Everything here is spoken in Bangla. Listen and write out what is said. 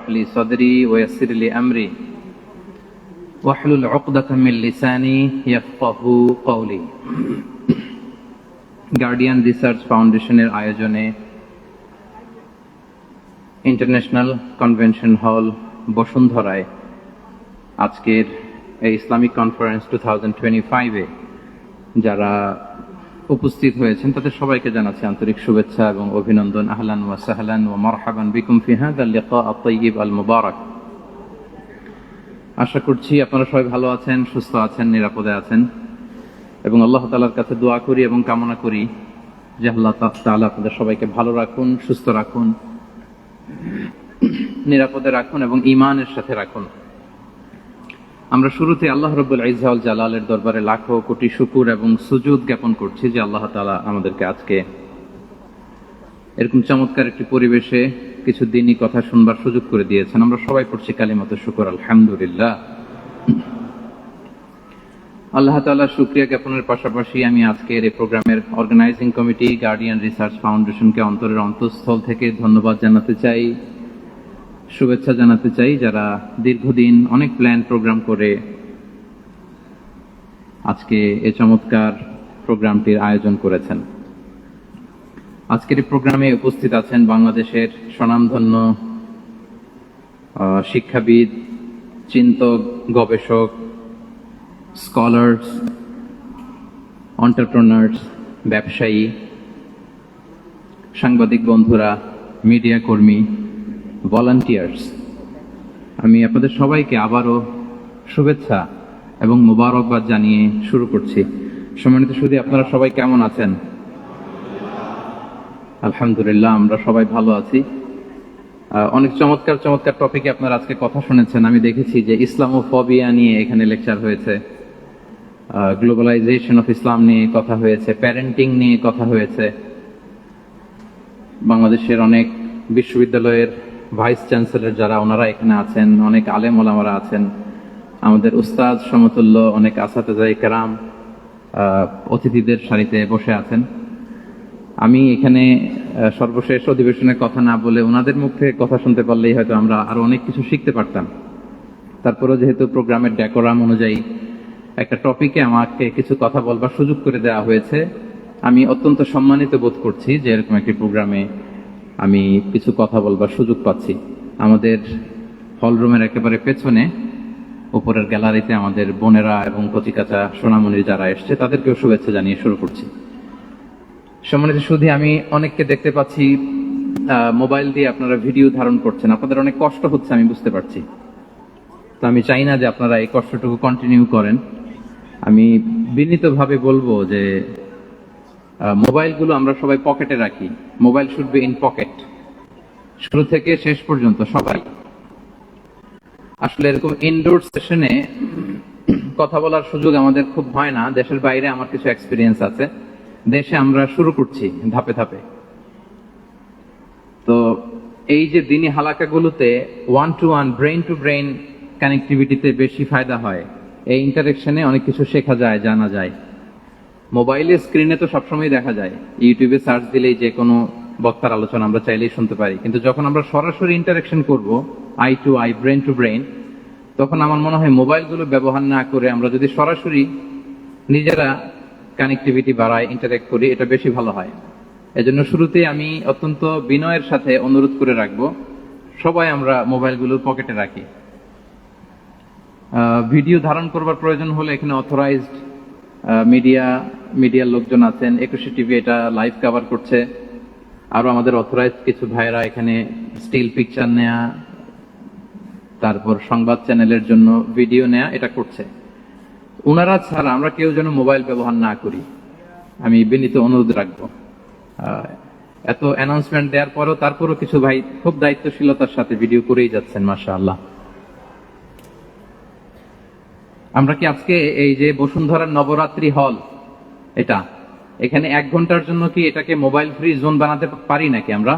لي صدري ويسر لي أمري واحلل عقدة من لساني يفقهوا قولي গার্ডিয়ান রিসার্চ ফাউন্ডেশনের আয়োজনে ইন্টারন্যাশনাল কনভেনশন হল বসুন্ধরায় আজকের এই ইসলামিক কনফারেন্স 2025-এ যারা উপস্থিত হয়েছেন তাদের সবাইকে জানাচ্ছি আন্তরিক শুভেচ্ছা এবং অভিনন্দন। আহলান ওয়া সাহলান ওয়া মারহাবান বিকুম ফি হাযাল লিকা আত-তাইয়িব আল মুবারাক। আশা করছি আপনারা সবাই ভালো আছেন, সুস্থ আছেন, নিরাপদে আছেন এবং আল্লাহ তাআলার কাছে দোয়া করি এবং কামনা করি যে আল্লাহ তাআলা আপনাদের সবাইকে ভালো রাখুন, সুস্থ রাখুন, নিরাপদে রাখুন এবং ঈমানের সাথে রাখুন। আমরা শুরুতে আল্লাহ রাব্বুল ইজ্জা ওয়াল জালালের দরবারে লাখো কোটি শুকর এবং সুজুদ জ্ঞাপন করছি যে আল্লাহ তাআলা আমাদেরকে আজকে এরকম চমৎকার একটি পরিবেশে কিছু দিনই কথা শুনবার সুযোগ করে দিয়েছেন। আমরা সবাই পড়ছি কালিমাতুশ শুকর আলহামদুলিল্লাহ। আল্লাহ তাআলার শুকরিয়া জ্ঞাপনের পাশাপাশি আমি আজকের এই প্রোগ্রামের অর্গানাইজিং কমিটি গার্ডিয়ান রিসার্চ ফাউন্ডেশনকে অন্তরের অন্তঃস্থল থেকে ধন্যবাদ জানাতে চাই, শুভেচ্ছা জানাতে চাই, যারা দীর্ঘদিন অনেক প্ল্যান প্রোগ্রাম করে আজকে এই চমৎকার প্রোগ্রামটির আয়োজন করেছেন। আজকের এই প্রোগ্রামে উপস্থিত আছেন বাংলাদেশের স্বনামধন্য শিক্ষাবিদ, চিন্তক, গবেষক, স্কলার্স, এন্টারপ্রেনার্স, ব্যবসায়ী, সাংবাদিক বন্ধুরা, মিডিয়া কর্মী, ভলান্টিয়ার্স। আমি আপনাদের সবাইকে আবারও শুভেচ্ছা এবং মোবারকবাদ জানিয়ে শুরু করছি। সম্মানিত সুধী, আপনারা সবাই কেমন আছেন? আলহামদুলিল্লাহ, আমরা সবাই ভালো আছি। অনেক চমৎকার চমৎকার টপিকে আপনারা আজকে কথা শুনেছেন। আমি দেখেছি যে ইসলামোফোবিয়া নিয়ে এখানে লেকচার হয়েছে, গ্লোবালাইজেশন অফ ইসলাম নিয়ে কথা হয়েছে, প্যারেন্টিং নিয়ে কথা হয়েছে। বাংলাদেশের অনেক বিশ্ববিদ্যালয়ের ভাইস চ্যান্সেলর যারা ওনারা এখানে আছেন, অনেক আলেম ওলামারা আছেন, আমাদের উস্তাদ সমতুল্য অনেক আসাতেজায়ে কেরাম অতিথিদের সারিতে বসে আছেন। আমি এখানে সর্বশেষ অধিবেশনের কথা না বলে ওনাদের মুখ থেকে কথা শুনতে পারলেই হয়তো আমরা আরো অনেক কিছু শিখতে পারতাম। তারপরেও যেহেতু প্রোগ্রামের ডেকোরাম অনুযায়ী একটা টপিকে আমাকে কিছু কথা বলবার সুযোগ করে দেওয়া হয়েছে, আমি অত্যন্ত সম্মানিত বোধ করছি যে এরকম একটি প্রোগ্রামে আমি কিছু কথা বলবার সুযোগ পাচ্ছি। আমাদের হলরুমের একেবারে পেছনে উপরের গ্যালারিতে আমাদের বোনেরা এবং কচিকাচা সোনামণি যারা এসছে তাদেরকেও শুভেচ্ছা জানিয়ে শুরু করছি। সম্মানিত সুধী, আমি অনেককে দেখতে পাচ্ছি মোবাইল দিয়ে আপনারা ভিডিও ধারণ করছেন। আপনাদের অনেক কষ্ট হচ্ছে, আমি বুঝতে পারছি। তো আমি চাই না যে আপনারা এই কষ্টটুকু কন্টিনিউ করেন। আমি বিনীতভাবে বলবো যে মোবাইলগুলো আমরা সবাই পকেটে রাখি। Mobile should be in pocket, শুরু থেকে শেষ পর্যন্ত সবাই। আসলে এরকম ইনডোর সেশনে কথা বলার সুযোগ আমাদের খুব হয় না। দেশের বাইরে আমার কিছু এক্সপিরিয়েন্স আছে, দেশে আমরা শুরু করছি ধাপে ধাপে। তো এই যে দিনী হালাকাগুলোতে one to one, brain to brain কানেক্টিভিটিতে বেশি ফায়দা হয়। এই ইন্টারেকশনে অনেক কিছু শেখা যায়, জানা যায়। মোবাইলের স্ক্রিনে তো সবসময় দেখা যায়, ইউটিউবে সার্চ দিলেই যে কোনো বক্তার আলোচনা আমরা চাইলেই শুনতে পারি। কিন্তু যখন আমরা সরাসরি ইন্টারেকশন করব, eye to eye, brain to brain, তখন আমার মনে হয় মোবাইলগুলো ব্যবহার না করে আমরা যদি সরাসরি নিজেরা কানেক্টিভিটি বাড়াই, ইন্টারেক্ট করি, এটা বেশি ভালো হয়। এজন্য শুরুতে আমি অত্যন্ত বিনয়ের সাথে অনুরোধ করে রাখবো, সবাই আমরা মোবাইলগুলো পকেটে রাখি। ভিডিও ধারণ করবার প্রয়োজন হলে এখানে অথরাইজড মিডিয়ার লোকজন আছেন। 21 টিভি এটা লাইভ কভার করছে। আরো আমাদের অথরাইজড কিছু ভাইরা এখানে স্টিল পিকচার নেয়া, তারপর সংবাদ চ্যানেলের জন্য ভিডিও নেয়া, এটা করছে। ওনারা ছাড়া আমরা কেউ যেন মোবাইল ব্যবহার না করি, আমি বিনীত অনুরোধ রাখবো। এত অ্যানাউন্সমেন্ট দেওয়ার পরও তারপরও কিছু ভাই খুব দায়িত্বশীলতার সাথে ভিডিও করেই যাচ্ছেন, মাশাআল্লাহ। আমরা কি আজকে এই যে বসুন্ধরার নবরাত্রি হল, এখানে 1 ঘন্টার জন্য কি এটাকে মোবাইল ফ্রি জোন বানাতে পারি নাকি আমরা?